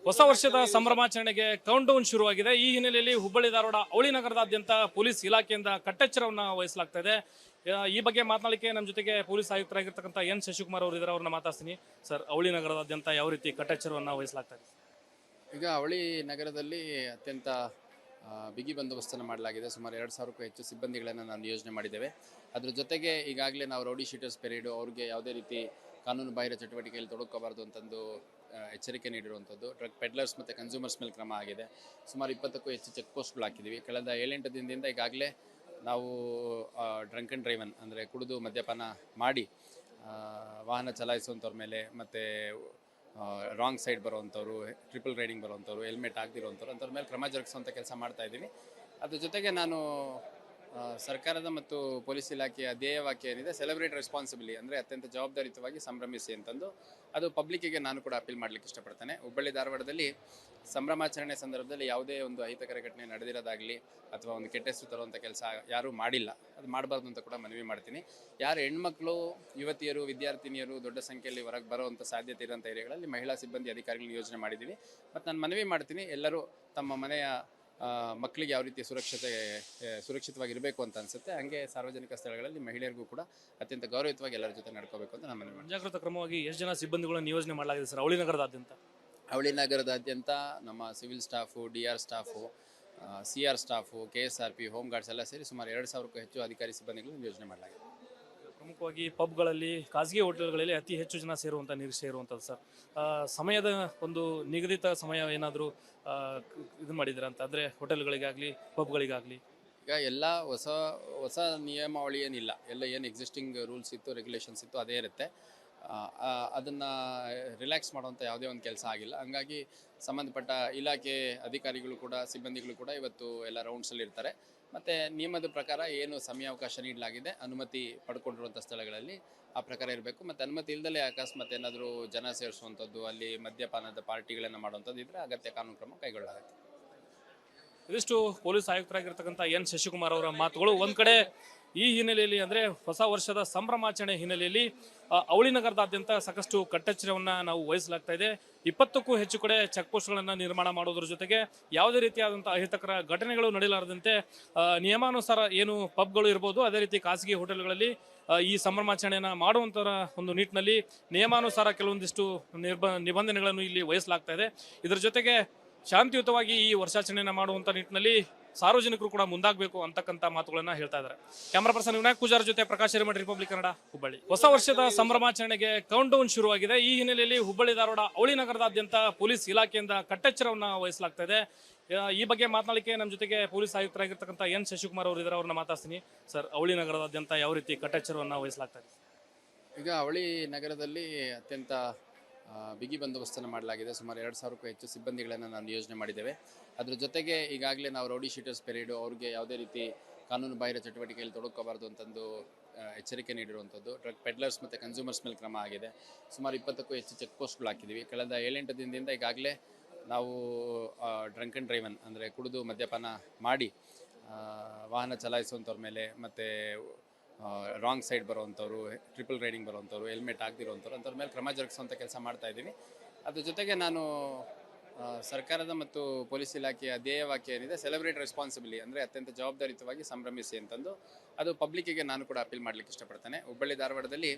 ಹೊಸ ವರ್ಷದ ಸಂಭ್ರಮಾಚರಣೆಗೆ count down ಶುರುವಾಗಿದೆ. ಈ ಹಿನ್ನೆಲೆಯಲ್ಲಿ ಹುಬ್ಬಳ್ಳಿ ಧಾರವಾಡ ಅವಳಿ ನಗರದಾದ್ಯಂತ ಪೊಲೀಸ್ ಇಲಾಖೆಯಿಂದ ಕಟ್ಟೆಚ್ಚರವನ್ನು ವಹಿಸಲಾಗ್ತಾ ಇದೆ. ಈ ಬಗ್ಗೆ ಮಾತನಾಡಲಿಕ್ಕೆ ನಮ್ಮ ಜೊತೆಗೆ ಪೊಲೀಸ್ ಆಯುಕ್ತರಾಗಿರ್ತಕ್ಕಂಥ ಎನ್ ಶಶಿಕುಮಾರ್ ಅವರು ಇದ್ದಾರೆ. ಅವ್ರನ್ನ ಮಾತಾಡ್ತೀನಿ. ಸರ್, ಅವಳಿ ನಗರದಾದ್ಯಂತ ಯಾವ ರೀತಿ ಕಟ್ಟೆಚ್ಚರವನ್ನು ವಹಿಸಲಾಗ್ತಾ ಇದೆ? ಈಗ ಅವಳಿ ನಗರದಲ್ಲಿ ಅತ್ಯಂತ ಬಿಗಿ ಬಂದೋಬಸ್ತನ್ನು ಮಾಡಲಾಗಿದೆ. ಸುಮಾರು 2,000ಕ್ಕೂ ಹೆಚ್ಚು ಸಿಬ್ಬಂದಿಗಳನ್ನು ನಾವು ನಿಯೋಜನೆ ಮಾಡಿದ್ದೇವೆ. ಅದ್ರ ಜೊತೆಗೆ ಈಗಾಗಲೇ ನಾವು ರೌಡಿ ಶೀಟರ್ಸ್ ಪೆರೇಡು ಅವ್ರಿಗೆ ಯಾವುದೇ ರೀತಿ ಕಾನೂನು ಬಾಹಿರ ಚಟುವಟಿಕೆಯಲ್ಲಿ ತೊಡಕೋಬಾರ್ದು ಅಂತಂದು ಎಚ್ಚರಿಕೆ ನೀಡಿರುವಂಥದ್ದು. ಡ್ರಗ್ ಪೆಡ್ಲರ್ಸ್ ಮತ್ತು ಕನ್ಸ್ಯೂಮರ್ಸ್ ಮೇಲೆ ಕ್ರಮ ಆಗಿದೆ. ಸುಮಾರು 20ಕ್ಕೂ ಹೆಚ್ಚು ಚೆಕ್ ಪೋಸ್ಟ್ಗಳು ಹಾಕಿದ್ದೀವಿ. ಕಳೆದ 7-8 ದಿನದಿಂದ ಈಗಾಗಲೇ ನಾವು ಡ್ರಂಕ್ ಆ್ಯಂಡ್ ಡ್ರೈವನ್ ಅಂದರೆ ಕುಡಿದು ಮದ್ಯಪಾನ ಮಾಡಿ ವಾಹನ ಚಲಾಯಿಸುವಂಥವ್ರ ಮೇಲೆ ಮತ್ತು ರಾಂಗ್ ಸೈಡ್ ಬರುವಂಥವ್ರು, ಟ್ರಿಪಲ್ ರೈಡಿಂಗ್ ಬರುವಂಥವ್ರು, ಹೆಲ್ಮೆಟ್ ಆಗದಿರುವಂಥವ್ರು ಅಂಥವ್ರ ಮೇಲೆ ಕ್ರಮ ಜರುಗಿಸುವಂಥ ಕೆಲಸ ಮಾಡ್ತಾಯಿದ್ದೀವಿ. ಅದ್ರ ಜೊತೆಗೆ ನಾನು ಸರ್ಕಾರದ ಮತ್ತು ಪೊಲೀಸ್ ಇಲಾಖೆಯ ಧ್ಯೇಯವಾಕ್ಯ ಏನಿದೆ, ಸೆಲೆಬ್ರೇಟ್ ರೆಸ್ಪಾನ್ಸಿಬಿಲಿ ಅಂದರೆ ಅತ್ಯಂತ ಜವಾಬ್ದಾರಿಯುತವಾಗಿ ಸಂಭ್ರಮಿಸಿ ಅಂತಂದು ಅದು ಪಬ್ಲಿಕ್ಕಿಗೆ ನಾನು ಕೂಡ ಅಪೀಲ್ ಮಾಡಲಿಕ್ಕೆ ಇಷ್ಟಪಡ್ತೇನೆ. ಹುಬ್ಬಳ್ಳಿ ಧಾರವಾಡದಲ್ಲಿ ಸಂಭ್ರಮಾಚರಣೆ ಸಂದರ್ಭದಲ್ಲಿ ಯಾವುದೇ ಒಂದು ಅಹಿತಕರ ಘಟನೆ ನಡೆದಿರೋದಾಗಲಿ ಅಥವಾ ಒಂದು ಕೆಟ್ಟ ಹೆಸರು ತರುವಂಥ ಕೆಲಸ ಯಾರೂ ಮಾಡಿಲ್ಲ, ಅದು ಮಾಡಬಾರ್ದು ಅಂತ ಕೂಡ ಮನವಿ ಮಾಡ್ತೀನಿ. ಯಾರು ಹೆಣ್ಮಕ್ಳು, ಯುವತಿಯರು, ವಿದ್ಯಾರ್ಥಿನಿಯರು ದೊಡ್ಡ ಸಂಖ್ಯೆಯಲ್ಲಿ ಹೊರಗೆ ಬರುವಂಥ ಸಾಧ್ಯತೆ ಇರೋಂಥ ಏರಿಯಾಗಳಲ್ಲಿ ಮಹಿಳಾ ಸಿಬ್ಬಂದಿ ಅಧಿಕಾರಿಗಳನ್ನ ಯೋಜನೆ ಮಾಡಿದ್ದೀವಿ. ಮತ್ತು ನಾನು ಮನವಿ ಮಾಡ್ತೀನಿ, ಎಲ್ಲರೂ ತಮ್ಮ ಮನೆಯ ಮಕ್ಕಳಿಗೆ ಯಾವ ರೀತಿ ಸುರಕ್ಷಿತವಾಗಿರಬೇಕು ಅಂತ ಅನಿಸುತ್ತೆ, ಹಾಗೆ ಸಾರ್ವಜನಿಕ ಸ್ಥಳಗಳಲ್ಲಿ ಮಹಿಳೆಯರಿಗೂ ಕೂಡ ಅತ್ಯಂತ ಗೌರವಯುತವಾಗಿ ಎಲ್ಲರ ಜೊತೆ ನಡ್ಕೋಬೇಕು ಅಂತ ನಾನು ಮನವಿ ಮಾಡ್ತೀನಿ. ಮುಂಜಾಗ್ರತಾ ಕ್ರಮವಾಗಿ ಎಷ್ಟು ಜನ ಸಿಬ್ಬಂದಿಗಳನ್ನು ನಿಯೋಜನೆ ಮಾಡಲಾಗಿದೆ ಸರ್ ಅವಳಿ ನಗರದಾದ್ಯಂತ? ಅವಳಿ ನಗರದಾದ್ಯಂತ ನಮ್ಮ civil staff, DR staff, CR staff, KSRP, home guards ಎಲ್ಲ ಸೇರಿ ಸುಮಾರು 2,000ಕ್ಕೂ ಹೆಚ್ಚು ಅಧಿಕಾರಿ ಸಿಬ್ಬಂದಿಗಳನ್ನು ಯೋಜನೆ ಮಾಡಲಾಗಿದೆ. ಪ್ರಮುಖವಾಗಿ ಪಬ್ಗಳಲ್ಲಿ, ಖಾಸಗಿ ಹೋಟೆಲ್ಗಳಲ್ಲಿ ಅತಿ ಹೆಚ್ಚು ಜನ ಸೇರುವಂಥ ನಿರೀಕ್ಷೆ ಇರುವಂಥದ್ದು ಸರ್. ಸಮಯದ ಒಂದು ನಿಗದಿತ ಸಮಯ ಏನಾದರೂ ಇದು ಮಾಡಿದ್ದೀರಾ ಅಂತ, ಅಂದರೆ ಹೋಟೆಲ್ಗಳಿಗಾಗಲಿ ಪಬ್ಗಳಿಗಾಗಲಿ? ಈಗ ಎಲ್ಲ ಹೊಸ ನಿಯಮಾವಳಿ ಏನಿಲ್ಲ, ಎಲ್ಲ ಏನು ಎಕ್ಸಿಸ್ಟಿಂಗ್ ರೂಲ್ಸ್ ಇತ್ತು, ರೆಗ್ಯುಲೇಷನ್ಸ್ ಇತ್ತು, ಅದೇ ಇರುತ್ತೆ. ಅದನ್ನು ರಿಲ್ಯಾಕ್ಸ್ ಮಾಡುವಂಥ ಯಾವುದೇ ಒಂದು ಕೆಲಸ ಆಗಿಲ್ಲ. ಹಂಗಾಗಿ ಸಂಬಂಧಪಟ್ಟ ಇಲಾಖೆ ಅಧಿಕಾರಿಗಳು ಕೂಡ, ಸಿಬ್ಬಂದಿಗಳು ಕೂಡ ಇವತ್ತು ಎಲ್ಲ ರೌಂಡ್ಸಲ್ಲಿ ಇರ್ತಾರೆ. ಮತ್ತು ನಿಯಮದ ಪ್ರಕಾರ ಏನು ಸಮಯಾವಕಾಶ ನೀಡಲಾಗಿದೆ, ಅನುಮತಿ ಪಡ್ಕೊಂಡಿರುವಂಥ ಸ್ಥಳಗಳಲ್ಲಿ ಆ ಪ್ರಕಾರ ಇರಬೇಕು. ಮತ್ತು ಅನುಮತಿ ಇಲ್ಲದಲೇ ಅಕಸ್ಮಾತ್ ಏನಾದರೂ ಜನ ಸೇರಿಸುವಂಥದ್ದು, ಅಲ್ಲಿ ಮದ್ಯಪಾನದ ಪಾರ್ಟಿಗಳನ್ನು ಮಾಡುವಂಥದ್ದು ಇದ್ದರೆ ಅಗತ್ಯ ಕಾನೂನು ಕ್ರಮ ಕೈಗೊಳ್ಳಲಾಗುತ್ತೆ. ಇದಿಷ್ಟು ಪೊಲೀಸ್ ಆಯುಕ್ತರಾಗಿರ್ತಕ್ಕಂಥ ಎನ್ ಶಶಿಕುಮಾರ್ ಅವರ ಮಾತುಗಳು. ಒಂದು ಕಡೆ ಈ ಹಿನ್ನೆಲೆಯಲ್ಲಿ, ಅಂದರೆ ಹೊಸ ವರ್ಷದ ಸಂಭ್ರಮಾಚರಣೆ ಹಿನ್ನೆಲೆಯಲ್ಲಿ ಅವಳಿ ನಗರದಾದ್ಯಂತ ಸಾಕಷ್ಟು ಕಟ್ಟೆಚ್ಚರವನ್ನು ನಾವು ವಹಿಸಲಾಗ್ತಾ ಇದೆ. 20ಕ್ಕೂ ಹೆಚ್ಚು ಕಡೆ ಚೆಕ್ ಪೋಸ್ಟ್ಗಳನ್ನು ನಿರ್ಮಾಣ ಮಾಡೋದ್ರ ಜೊತೆಗೆ ಯಾವುದೇ ರೀತಿಯಾದಂಥ ಅಹಿತಕರ ಘಟನೆಗಳು ನಡೆಯಲಾರದಂತೆ ನಿಯಮಾನುಸಾರ ಏನು ಪಬ್ಗಳು ಇರ್ಬೋದು, ಅದೇ ರೀತಿ ಖಾಸಗಿ ಹೋಟೆಲ್ಗಳಲ್ಲಿ ಈ ಸಂಭ್ರಮಾಚರಣೆಯನ್ನು ಮಾಡುವಂಥರ ಒಂದು ನಿಟ್ಟಿನಲ್ಲಿ ನಿಯಮಾನುಸಾರ ಕೆಲವೊಂದಿಷ್ಟು ನಿಬಂಧನೆಗಳನ್ನು ಇಲ್ಲಿ ವಹಿಸಲಾಗ್ತಾ ಇದೆ. ಇದರ ಜೊತೆಗೆ ಶಾಂತಿಯುತವಾಗಿ ಈ ವರ್ಷಾಚರಣೆಯನ್ನು ಮಾಡುವಂಥ ನಿಟ್ಟಿನಲ್ಲಿ ಸಾರ್ವಜನಿಕರು ಕೂಡ ಮುಂದಾಗಬೇಕು ಅಂತಕ್ಕಂಥ ಮಾತುಗಳನ್ನ ಹೇಳ್ತಾ ಇದ್ದಾರೆ. ಕ್ಯಾಮರಾ ಪರ್ಸನ್ ವಿನಾಯಕ್ ಪೂಜಾರ್ ಜೊತೆ ಪ್ರಕಾಶ್ ಹಿರೇಮಠ, ರಿಪಬ್ಲಿಕ್ ಕನ್ನಡ, ಹುಬ್ಬಳ್ಳಿ. ಹೊಸ ವರ್ಷದ ಸಂಭ್ರಮಾಚರಣೆಗೆ ಕೌಂಟ್ ಡೌನ್ ಶುರುವಾಗಿದೆ. ಈ ಹಿನ್ನೆಲೆಯಲ್ಲಿ ಹುಬ್ಬಳ್ಳಿ ಧಾರವಾಡ ಅವಳಿ ನಗರದಾದ್ಯಂತ ಪೊಲೀಸ್ ಇಲಾಖೆಯಿಂದ ಕಟ್ಟೆಚ್ಚರವನ್ನು ವಹಿಸಲಾಗ್ತಾ ಇದೆ. ಈ ಬಗ್ಗೆ ಮಾತನಾಡಲಿಕ್ಕೆ ನಮ್ಮ ಜೊತೆಗೆ ಪೊಲೀಸ್ ಆಯುಕ್ತರಾಗಿರ್ತಕ್ಕಂಥ ಎನ್ ಶಶಿಕುಮಾರ್ ಅವರು ಇದ್ದಾರೆ. ಅವ್ರನ್ನ ಮಾತಾಡ್ತೀನಿ. ಸರ್, ಅವಳಿ ನಗರದಾದ್ಯಂತ ಯಾವ ರೀತಿ ಕಟ್ಟೆಚ್ಚರವನ್ನು ವಹಿಸಲಾಗ್ತಾ ಇದೆ? ಈಗ ಅವಳಿ ನಗರದಲ್ಲಿ ಅತ್ಯಂತ ಬಿಗಿ ಬಂದೋಬಸ್ತನ್ನು ಮಾಡಲಾಗಿದೆ. ಸುಮಾರು 2,000ಕ್ಕೂ ಹೆಚ್ಚು ಸಿಬ್ಬಂದಿಗಳನ್ನು ನಾವು ನಿಯೋಜನೆ ಮಾಡಿದ್ದೇವೆ. ಅದ್ರ ಜೊತೆಗೆ ಈಗಾಗಲೇ ನಾವು ರೌಡಿ ಶೀಟರ್ಸ್ ಪೆರೇಡು ಅವ್ರಿಗೆ ಯಾವುದೇ ರೀತಿ ಕಾನೂನು ಬಾಹಿರ ಚಟುವಟಿಕೆಯಲ್ಲಿ ತೊಡಕೋಬಾರ್ದು ಅಂತಂದು ಎಚ್ಚರಿಕೆ ನೀಡಿರುವಂಥದ್ದು. ಡ್ರಗ್ ಪೆಡ್ಲರ್ಸ್ ಮತ್ತು ಕನ್ಸ್ಯೂಮರ್ಸ್ ಮೇಲೆ ಕ್ರಮ ಆಗಿದೆ. ಸುಮಾರು 20ಕ್ಕೂ ಹೆಚ್ಚು ಚೆಕ್ ಪೋಸ್ಟ್ಗಳು ಹಾಕಿದ್ದೀವಿ. ಕಳೆದ 7-8 ದಿನದಿಂದ ಈಗಾಗಲೇ ನಾವು ಡ್ರಂಕ್ ಆ್ಯಂಡ್ ಡ್ರೈವನ್ ಅಂದರೆ ಕುಡಿದು ಮದ್ಯಪಾನ ಮಾಡಿ ವಾಹನ ಚಲಾಯಿಸುವಂಥವ್ರ ಮೇಲೆ ಮತ್ತು ರಾಂಗ್ ಸೈಡ್ ಬರುವಂಥವ್ರು, ಟ್ರಿಪಲ್ ರೈಡಿಂಗ್ ಬರುವಂಥವ್ರು, ಹೆಲ್ಮೆಟ್ ಆಗದಿರುವಂಥವ್ರು ಅಂಥವ್ರ ಮೇಲೆ ಕ್ರಮ ಜರುಗಿಸುವಂಥ ಕೆಲಸ ಮಾಡ್ತಾಯಿದ್ದೀವಿ. ಅದ್ರ ಜೊತೆಗೆ ನಾನು ಸರ್ಕಾರದ ಮತ್ತು ಪೊಲೀಸ್ ಇಲಾಖೆಯ ಧ್ಯೇಯವಾಕ್ಯ ಏನಿದೆ, ಸೆಲೆಬ್ರೇಟ್ ರೆಸ್ಪಾನ್ಸಿಬಿಲಿ ಅಂದರೆ ಅತ್ಯಂತ ಜವಾಬ್ದಾರಿಯುತವಾಗಿ ಸಂಭ್ರಮಿಸಿ ಅಂತಂದು ಅದು ಪಬ್ಲಿಕ್ಕಿಗೆ ನಾನು ಕೂಡ ಅಪೀಲ್ ಮಾಡಲಿಕ್ಕೆ ಇಷ್ಟಪಡ್ತೇನೆ. ಹುಬ್ಬಳ್ಳಿ ಧಾರವಾಡದಲ್ಲಿ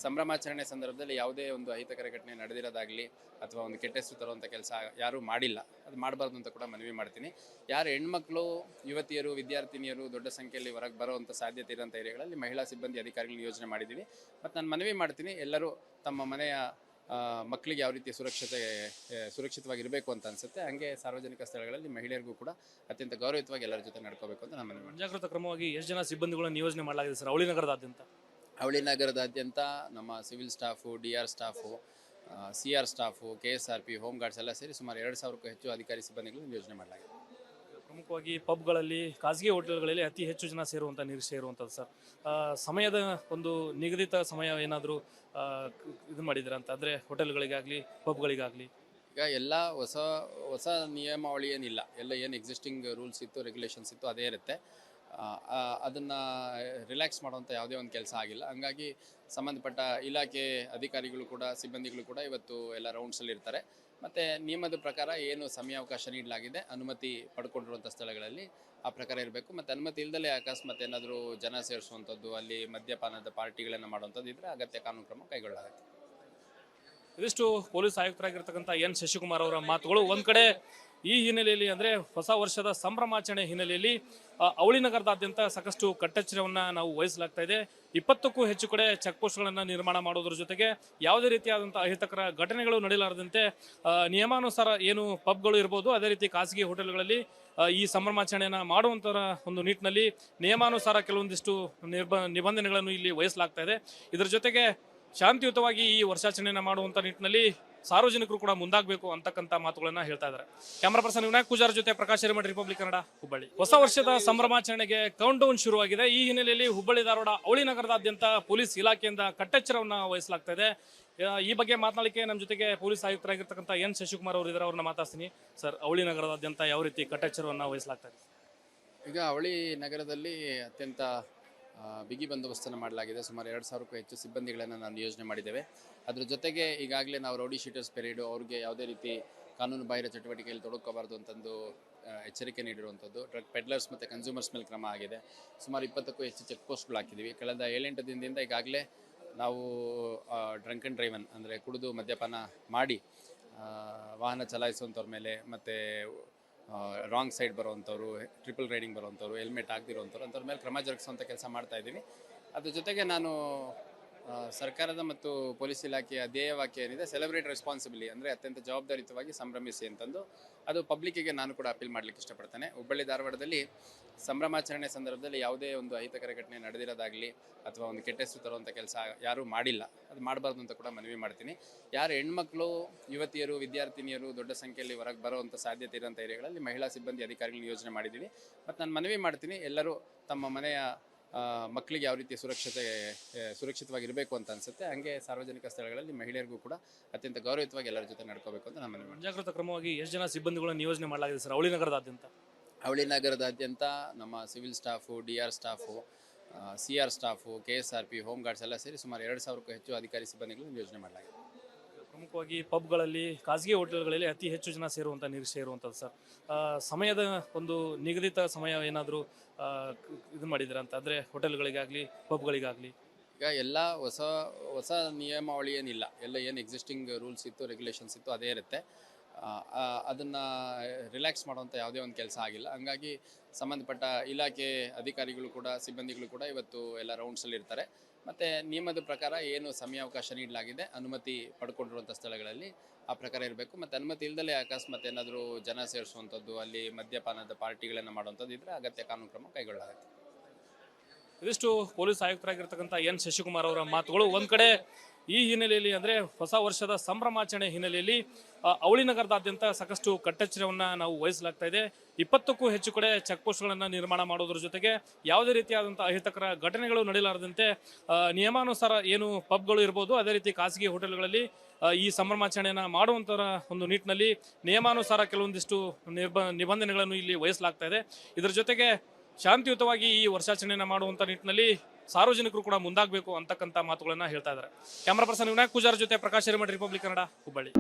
ಸಂಭ್ರಮಾಚರಣೆ ಸಂದರ್ಭದಲ್ಲಿ ಯಾವುದೇ ಒಂದು ಅಹಿತಕರ ಘಟನೆ ನಡೆದಿರೋದಾಗಲಿ ಅಥವಾ ಒಂದು ಕೆಟ್ಟ ಹೆಸರು ತರುವಂಥ ಕೆಲಸ ಯಾರೂ ಮಾಡಿಲ್ಲ, ಅದು ಮಾಡಬಾರ್ದು ಅಂತ ಕೂಡ ಮನವಿ ಮಾಡ್ತೀನಿ. ಯಾರು ಹೆಣ್ಮಕ್ಳು, ಯುವತಿಯರು, ವಿದ್ಯಾರ್ಥಿನಿಯರು ದೊಡ್ಡ ಸಂಖ್ಯೆಯಲ್ಲಿ ಹೊರಗೆ ಬರುವಂಥ ಸಾಧ್ಯತೆ ಇರೋಂಥ ಏರಿಯಾಗಳಲ್ಲಿ ಮಹಿಳಾ ಸಿಬ್ಬಂದಿ ಅಧಿಕಾರಿಗಳನ್ನ ಯೋಜನೆ ಮಾಡಿದ್ದೀವಿ. ಮತ್ತು ನಾನು ಮನವಿ ಮಾಡ್ತೀನಿ, ಎಲ್ಲರೂ ತಮ್ಮ ಮನೆಯ ಮಕ್ಕಳಿಗೆ ಯಾವ ರೀತಿ ಸುರಕ್ಷಿತವಾಗಿರಬೇಕು ಅಂತ ಅನಿಸುತ್ತೆ, ಹಾಗೆ ಸಾರ್ವಜನಿಕ ಸ್ಥಳಗಳಲ್ಲಿ ಮಹಿಳೆಯರಿಗೂ ಕೂಡ ಅತ್ಯಂತ ಗೌರವಯುತವಾಗಿ ಎಲ್ಲರ ಜೊತೆ ನಡ್ಕೋಬೇಕು ಅಂತ ನಾನು ಮನವಿ ಮಾಡ್ತೀನಿ. ಮುಂಜಾಗ್ರತಾ ಕ್ರಮವಾಗಿ ಎಷ್ಟು ಜನ ಸಿಬ್ಬಂದಿಗಳನ್ನು ನಿಯೋಜನೆ ಮಾಡಲಾಗಿದೆ ಸರ್ ಅವಳಿ ನಗರದಾದ್ಯಂತ? ಅವಳಿ ನಗರದಾದ್ಯಂತ ನಮ್ಮ civil staff, DR staff, CR staff, KSRP, home guards ಎಲ್ಲ ಸೇರಿ ಸುಮಾರು 2,000ಕ್ಕೂ ಹೆಚ್ಚು ಅಧಿಕಾರಿ ಸಿಬ್ಬಂದಿಗಳನ್ನು ಯೋಜನೆ ಮಾಡಲಾಗಿದೆ. ಪ್ರಮುಖವಾಗಿ ಪಬ್ಗಳಲ್ಲಿ, ಖಾಸಗಿ ಹೋಟೆಲ್ಗಳಲ್ಲಿ ಅತಿ ಹೆಚ್ಚು ಜನ ಸೇರುವಂಥ ನಿರೀಕ್ಷೆ ಇರುವಂಥದ್ದು ಸರ್. ಸಮಯದ ಒಂದು ನಿಗದಿತ ಸಮಯ ಏನಾದರೂ ಇದು ಮಾಡಿದ್ದೀರಾ ಅಂತ, ಅಂದರೆ ಹೋಟೆಲ್ಗಳಿಗಾಗಲಿ ಪಬ್ಗಳಿಗಾಗಲಿ? ಈಗ ಎಲ್ಲ ಹೊಸ ನಿಯಮಾವಳಿ ಏನಿಲ್ಲ, ಎಲ್ಲ ಏನು ಎಕ್ಸಿಸ್ಟಿಂಗ್ ರೂಲ್ಸ್ ಇತ್ತು, ರೆಗ್ಯುಲೇಷನ್ಸ್ ಇತ್ತು, ಅದೇ ಇರುತ್ತೆ. ಅದನ್ನು ರಿಲ್ಯಾಕ್ಸ್ ಮಾಡುವಂಥ ಯಾವುದೇ ಒಂದು ಕೆಲಸ ಆಗಿಲ್ಲ. ಹಂಗಾಗಿ ಸಂಬಂಧಪಟ್ಟ ಇಲಾಖೆ ಅಧಿಕಾರಿಗಳು ಕೂಡ, ಸಿಬ್ಬಂದಿಗಳು ಕೂಡ ಇವತ್ತು ಎಲ್ಲ ರೌಂಡ್ಸಲ್ಲಿ ಇರ್ತಾರೆ. ಮತ್ತು ನಿಯಮದ ಪ್ರಕಾರ ಏನು ಸಮಯಾವಕಾಶ ನೀಡಲಾಗಿದೆ ಅನುಮತಿ ಪಡ್ಕೊಂಡಿರುವಂಥ ಸ್ಥಳಗಳಲ್ಲಿ ಆ ಪ್ರಕಾರ ಇರಬೇಕು. ಮತ್ತು ಅನುಮತಿ ಇಲ್ಲದಲೇ ಅಕಸ್ಮಾತ್ ಏನಾದರೂ ಜನ ಸೇರಿಸುವಂಥದ್ದು, ಅಲ್ಲಿ ಮದ್ಯಪಾನದ ಪಾರ್ಟಿಗಳನ್ನು ಮಾಡುವಂಥದ್ದು ಇದ್ದರೆ ಅಗತ್ಯ ಕಾನೂನು ಕ್ರಮ ಕೈಗೊಳ್ಳಲಾಗುತ್ತೆ. ಇದಿಷ್ಟು ಪೊಲೀಸ್ ಆಯುಕ್ತರಾಗಿರ್ತಕ್ಕಂಥ ಎನ್ ಶಶಿಕುಮಾರ್ ಅವರ ಮಾತುಗಳು. ಒಂದ್ ಕಡೆ ಈ ಹಿನ್ನೆಲೆಯಲ್ಲಿ ಅಂದ್ರೆ ಹೊಸ ವರ್ಷದ ಸಂಭ್ರಮಾಚರಣೆ ಹಿನ್ನೆಲೆಯಲ್ಲಿ ಅವಳಿ ನಗರದಾದ್ಯಂತ ಸಾಕಷ್ಟು ಕಟ್ಟೆಚ್ಚರವನ್ನ ನಾವು ವಹಿಸಲಾಗ್ತಾ ಇದೆ. 20ಕ್ಕೂ ಹೆಚ್ಚು ಕಡೆ ಚೆಕ್ ಪೋಸ್ಟ್ಗಳನ್ನ ನಿರ್ಮಾಣ ಮಾಡೋದ್ರ ಜೊತೆಗೆ ಯಾವುದೇ ರೀತಿಯಾದಂತಹ ಅಹಿತಕರ ಘಟನೆಗಳು ನಡೆಯಲಾರದಂತೆ ನಿಯಮಾನುಸಾರ ಏನು ಪಬ್ಗಳು ಇರ್ಬೋದು, ಅದೇ ರೀತಿ ಖಾಸಗಿ ಹೋಟೆಲ್ಗಳಲ್ಲಿ ಈ ಸಂಭ್ರಮಾಚರಣೆಯನ್ನ ಮಾಡುವಂತರ ಒಂದು ನಿಟ್ಟಿನಲ್ಲಿ ನಿಯಮಾನುಸಾರ ಕೆಲವೊಂದಿಷ್ಟು ನಿಬಂಧನೆಗಳನ್ನು ಇಲ್ಲಿ ವಹಿಸಲಾಗ್ತಾ ಇದೆ. ಇದರ ಜೊತೆಗೆ ಶಾಂತಿಯುತವಾಗಿ ಈ ವರ್ಷಾಚರಣೆಯನ್ನ ಮಾಡುವಂತ ನಿಟ್ಟಿನಲ್ಲಿ ಸಾರ್ವಜನಿಕರು ಕೂಡ ಮುಂದಾಗಬೇಕು ಅಂತಕ್ಕಂಥ ಮಾತುಗಳನ್ನ ಹೇಳ್ತಾ ಇದ್ದಾರೆ. ಕ್ಯಾಮರಾ ಪರ್ಸನ್ ವಿನಾಯಕ್ ಪೂಜಾರ್ ಜೊತೆ ಪ್ರಕಾಶ್ ಹಿರೇಮಠ, ರಿಪಬ್ಲಿಕ್ ಕನ್ನಡ, ಹುಬ್ಬಳ್ಳಿ. ಹೊಸ ವರ್ಷದ ಸಂಭ್ರಮಾಚರಣೆಗೆ ಕೌಂಟ್ ಡೌನ್ ಶುರುವಾಗಿದೆ. ಈ ಹಿನ್ನೆಲೆಯಲ್ಲಿ ಹುಬ್ಬಳ್ಳಿ ಧಾರವಾಡ ಅವಳಿ ನಗರದಾದ್ಯಂತ ಪೊಲೀಸ್ ಇಲಾಖೆಯಿಂದ ಕಟ್ಟೆಚ್ಚರವನ್ನ ವಹಿಸಲಾಗ್ತಾ ಇದೆ. ಈ ಬಗ್ಗೆ ಮಾತನಾಡಲಿಕ್ಕೆ ನಮ್ಮ ಜೊತೆಗೆ ಪೊಲೀಸ್ ಆಯುಕ್ತರಾಗಿರ್ತಕ್ಕಂಥ ಎನ್ ಶಶಿಕುಮಾರ್ ಅವರು ಇದ್ದಾರೆ. ಅವ್ರನ್ನ ಮಾತಾಡ್ತೀನಿ. ಸರ್, ಅವಳಿ ನಗರದಾದ್ಯಂತ ಯಾವ ರೀತಿ ಕಟ್ಟೆಚ್ಚರವನ್ನ ವಹಿಸಲಾಗ್ತಾ ಇದೆ? ಈಗ ಅವಳಿ ನಗರದಲ್ಲಿ ಅತ್ಯಂತ ಬಿಗಿ ಬಂದೋಬಸ್ತನ್ನು ಮಾಡಲಾಗಿದೆ. ಸುಮಾರು 2,000ಕ್ಕೂ ಹೆಚ್ಚು ಸಿಬ್ಬಂದಿಗಳನ್ನು ನಾವು ನಿಯೋಜನೆ ಮಾಡಿದ್ದೇವೆ. ಅದ್ರ ಜೊತೆಗೆ ಈಗಾಗಲೇ ನಾವು ರೌಡಿ ಶೀಟರ್ಸ್ ಪೆರೇಡು ಅವ್ರಿಗೆ ಯಾವುದೇ ರೀತಿ ಕಾನೂನು ಬಾಹಿರ ಚಟುವಟಿಕೆಯಲ್ಲಿ ತೊಡಕೋಬಾರ್ದು ಅಂತಂದು ಎಚ್ಚರಿಕೆ ನೀಡಿರುವಂಥದ್ದು. ಡ್ರಗ್ ಪೆಡ್ಲರ್ಸ್ ಮತ್ತು ಕನ್ಸ್ಯೂಮರ್ಸ್ ಮೇಲೆ ಕ್ರಮ ಆಗಿದೆ. ಸುಮಾರು 20ಕ್ಕೂ ಹೆಚ್ಚು ಚೆಕ್ ಪೋಸ್ಟ್ಗಳು ಹಾಕಿದ್ದೀವಿ. ಕಳೆದ 7-8 ದಿನದಿಂದ ಈಗಾಗಲೇ ನಾವು ಡ್ರಂಕ್ ಆ್ಯಂಡ್ ಡ್ರೈವನ್ ಅಂದರೆ ಕುಡಿದು ಮದ್ಯಪಾನ ಮಾಡಿ ವಾಹನ ಚಲಾಯಿಸುವಂಥವ್ರ ಮೇಲೆ, ಮತ್ತು ರಾಂಗ್ ಸೈಡ್ ಬರುವಂಥವ್ರು, ಟ್ರಿಪಲ್ ರೈಡಿಂಗ್ ಬರುವಂಥವ್ರು, ಹೆಲ್ಮೆಟ್ ಆಗದಿರುವಂಥವ್ರು ಅಂಥವ್ರ ಮೇಲೆ ಕ್ರಮ ಜರುಗಿಸುವಂಥ ಕೆಲಸ ಮಾಡ್ತಾ ಇದ್ದೀವಿ. ಅದ್ರ ಜೊತೆಗೆ ನಾನು ಸರ್ಕಾರದ ಮತ್ತು ಪೊಲೀಸ್ ಇಲಾಖೆಯ ಧ್ಯೇಯವಾಕ್ಯ ಏನಿದೆ, ಸೆಲೆಬ್ರೇಟ್ ರೆಸ್ಪಾನ್ಸಿಬಿಲಿ, ಅಂದರೆ ಅತ್ಯಂತ ಜವಾಬ್ದಾರಿಯುತವಾಗಿ ಸಂಭ್ರಮಿಸಿ ಅಂತಂದು ಅದು ಪಬ್ಲಿಕ್ಕಿಗೆ ನಾನು ಕೂಡ ಅಪೀಲ್ ಮಾಡಲಿಕ್ಕೆ ಇಷ್ಟಪಡ್ತೇನೆ. ಹುಬ್ಬಳ್ಳಿ ಧಾರವಾಡದಲ್ಲಿ ಸಂಭ್ರಮಾಚರಣೆ ಸಂದರ್ಭದಲ್ಲಿ ಯಾವುದೇ ಒಂದು ಅಹಿತಕರ ಘಟನೆ ನಡೆದಿರೋದಾಗಲಿ ಅಥವಾ ಒಂದು ಕೆಟ್ಟ ಹೆಸರು ತರುವಂಥ ಕೆಲಸ ಯಾರೂ ಮಾಡಿಲ್ಲ, ಅದು ಮಾಡಬಾರ್ದು ಅಂತ ಕೂಡ ಮನವಿ ಮಾಡ್ತೀನಿ. ಯಾರು ಹೆಣ್ಮಕ್ಳು, ಯುವತಿಯರು, ವಿದ್ಯಾರ್ಥಿನಿಯರು ದೊಡ್ಡ ಸಂಖ್ಯೆಯಲ್ಲಿ ಹೊರಗೆ ಬರುವಂಥ ಸಾಧ್ಯತೆ ಇರೋಂಥ ಏರಿಯಾಗಳಲ್ಲಿ ಮಹಿಳಾ ಸಿಬ್ಬಂದಿ ಅಧಿಕಾರಿಗಳನ್ನ ಯೋಜನೆ ಮಾಡಿದ್ದೀವಿ. ಮತ್ತು ನಾನು ಮನವಿ ಮಾಡ್ತೀನಿ, ಎಲ್ಲರೂ ತಮ್ಮ ಮನೆಯ ಮಕ್ಕಳಿಗೆ ಯಾವ ರೀತಿ ಸುರಕ್ಷಿತವಾಗಿರಬೇಕು ಅಂತ ಅನಿಸುತ್ತೆ, ಹಾಗೆ ಸಾರ್ವಜನಿಕ ಸ್ಥಳಗಳಲ್ಲಿ ಮಹಿಳೆಯರಿಗೂ ಕೂಡ ಅತ್ಯಂತ ಗೌರವಯುತವಾಗಿ ಎಲ್ಲರ ಜೊತೆ ನಡ್ಕೋಬೇಕು ಅಂತ ನಾನು ಮನವಿ ಮಾಡ್ತೀನಿ. ಮುಂಜಾಗ್ರತಾ ಕ್ರಮವಾಗಿ ಎಷ್ಟು ಜನ ಸಿಬ್ಬಂದಿಗಳನ್ನು ನಿಯೋಜನೆ ಮಾಡಲಾಗಿದೆ ಸರ್ ಅವಳಿ ನಗರದಾದ್ಯಂತ? ಅವಳಿ ನಗರದಾದ್ಯಂತ ನಮ್ಮ civil staff, DR staff, CR staff, KSRP, home guards ಎಲ್ಲ ಸೇರಿ ಸುಮಾರು 2,000ಕ್ಕೂ ಹೆಚ್ಚು ಅಧಿಕಾರಿ ಸಿಬ್ಬಂದಿಗಳನ್ನು ನಿಯೋಜನೆ ಮಾಡಲಾಗಿದೆ. ಪ್ರಮುಖವಾಗಿ ಪಬ್ಗಳಲ್ಲಿ, ಖಾಸಗಿ ಹೋಟೆಲ್ಗಳಲ್ಲಿ ಅತಿ ಹೆಚ್ಚು ಜನ ಸೇರುವಂಥ ನಿರೀಕ್ಷೆ ಇರುವಂಥದ್ದು ಸರ್. ಸಮಯದ ಒಂದು ನಿಗದಿತ ಸಮಯ ಏನಾದರೂ ಇದು ಮಾಡಿದ್ದೀರಾ ಅಂತ, ಅಂದರೆ ಹೋಟೆಲ್ಗಳಿಗಾಗಲಿ ಪಬ್ಗಳಿಗಾಗಲಿ? ಈಗ ಎಲ್ಲ ಹೊಸ ನಿಯಮಾವಳಿ ಏನಿಲ್ಲ, ಎಲ್ಲ ಏನು ಎಕ್ಸಿಸ್ಟಿಂಗ್ ರೂಲ್ಸ್ ಇತ್ತು, ರೆಗ್ಯುಲೇಷನ್ಸ್ ಇತ್ತು, ಅದೇ ಇರುತ್ತೆ. ಅದನ್ನು ರಿಲ್ಯಾಕ್ಸ್ ಮಾಡುವಂಥ ಯಾವುದೇ ಒಂದು ಕೆಲಸ ಆಗಿಲ್ಲ. ಹಂಗಾಗಿ ಸಂಬಂಧಪಟ್ಟ ಇಲಾಖೆ ಅಧಿಕಾರಿಗಳು ಕೂಡ, ಸಿಬ್ಬಂದಿಗಳು ಕೂಡ ಇವತ್ತು ಎಲ್ಲ ರೌಂಡ್ಸಲ್ಲಿ ಇರ್ತಾರೆ. ಮತ್ತು ನಿಯಮದ ಪ್ರಕಾರ ಏನು ಸಮಯಾವಕಾಶ ನೀಡಲಾಗಿದೆ ಅನುಮತಿ ಪಡ್ಕೊಂಡಿರುವಂಥ ಸ್ಥಳಗಳಲ್ಲಿ ಆ ಪ್ರಕಾರ ಇರಬೇಕು. ಮತ್ತು ಅನುಮತಿ ಇಲ್ಲದಲೇ ಅಕಸ್ಮಾತ್ ಏನಾದರೂ ಜನ ಸೇರಿಸುವಂಥದ್ದು, ಅಲ್ಲಿ ಮದ್ಯಪಾನದ ಪಾರ್ಟಿಗಳನ್ನು ಮಾಡುವಂಥದ್ದು ಇದ್ದರೆ ಅಗತ್ಯ ಕಾನೂನು ಕ್ರಮ ಕೈಗೊಳ್ಳಲಾಗುತ್ತೆ. ಇದಿಷ್ಟು ಪೊಲೀಸ್ ಆಯುಕ್ತರಾಗಿರ್ತಕ್ಕಂಥ ಎನ್ ಶಶಿಕುಮಾರ್ ಅವರ ಮಾತುಗಳು. ಒಂದ್ ಕಡೆ ಈ ಹಿನ್ನೆಲೆಯಲ್ಲಿ ಅಂದ್ರೆ ಹೊಸ ವರ್ಷದ ಸಂಭ್ರಮಾಚರಣೆ ಹಿನ್ನೆಲೆಯಲ್ಲಿ ಅವಳಿ ನಗರದಾದ್ಯಂತ ಸಾಕಷ್ಟು ಕಟ್ಟೆಚ್ಚರವನ್ನ ನಾವು ವಹಿಸಲಾಗ್ತಾ ಇದೆ. 20ಕ್ಕೂ ಹೆಚ್ಚು ಕಡೆ ಚೆಕ್ ಪೋಸ್ಟ್ಗಳನ್ನ ನಿರ್ಮಾಣ ಮಾಡೋದ್ರ ಜೊತೆಗೆ ಯಾವುದೇ ರೀತಿಯಾದಂತಹ ಅಹಿತಕರ ಘಟನೆಗಳು ನಡೆಯಲಾರದಂತೆ ನಿಯಮಾನುಸಾರ ಏನು ಪಬ್ಗಳು ಇರ್ಬೋದು, ಅದೇ ರೀತಿ ಖಾಸಗಿ ಹೋಟೆಲ್ಗಳಲ್ಲಿ ಈ ಸಂಭ್ರಮಾಚರಣೆಯನ್ನ ಮಾಡುವಂತರ ಒಂದು ನಿಟ್ಟಿನಲ್ಲಿ ನಿಯಮಾನುಸಾರ ಕೆಲವೊಂದಿಷ್ಟು ನಿಬಂಧನೆಗಳನ್ನು ಇಲ್ಲಿ ವಹಿಸಲಾಗ್ತಾ ಇದೆ. ಇದರ ಜೊತೆಗೆ ಶಾಂತಿಯುತವಾಗಿ ಈ ವರ್ಷಾಚರಣೆಯನ್ನ ಮಾಡುವಂತ ನಿಟ್ಟಿನಲ್ಲಿ ಸಾರ್ವಜನಿಕರು ಕೂಡ ಮುಂದಾಗಬೇಕು ಅಂತಕ್ಕಂಥ ಮಾತುಗಳನ್ನ ಹೇಳ್ತಾ ಇದ್ದಾರೆ. ಕ್ಯಾಮರಾ ಪರ್ಸನ್ ವಿನಾಯಕ್ ಪೂಜಾರ್ ಜೊತೆ ಪ್ರಕಾಶ್ ಹಿರೇಮಠ, ರಿಪಬ್ಲಿಕ್ ಕನ್ನಡ, ಹುಬ್ಬಳ್ಳಿ.